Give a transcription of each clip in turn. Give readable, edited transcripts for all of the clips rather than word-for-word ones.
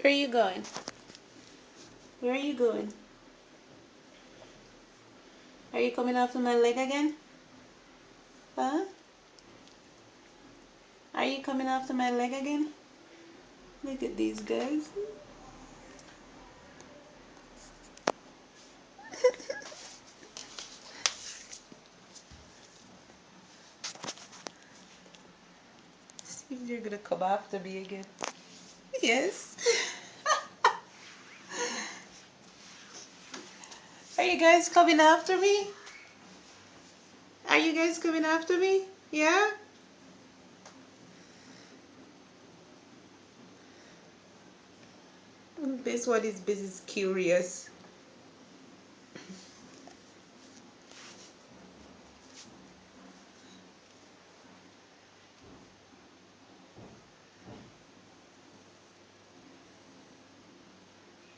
Where are you going? Where are you going? Are you coming after my leg again? Huh? Are you coming after my leg again? Look at these guys. See if you're gonna come after me again. Yes. Are you guys coming after me? Are you guys coming after me? Yeah? This one is busy curious.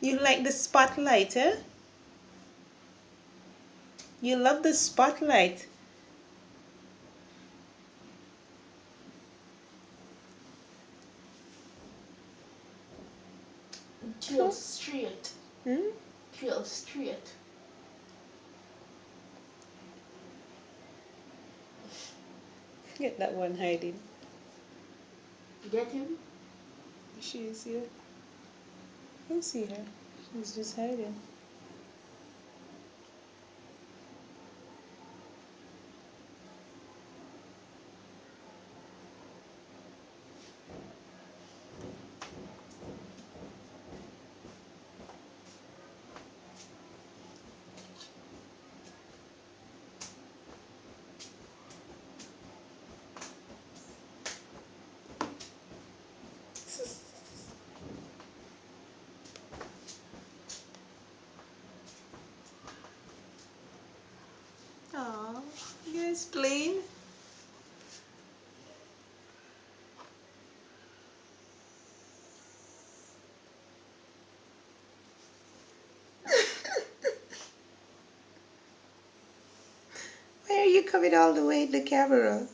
You like the spotlight, eh? You love the spotlight. Tail straight. Hmm? Tail straight. Get that one hiding. Get him? She is here. You see her. She's just hiding. Aw, you guys playing? Why are you coming all the way in the camera?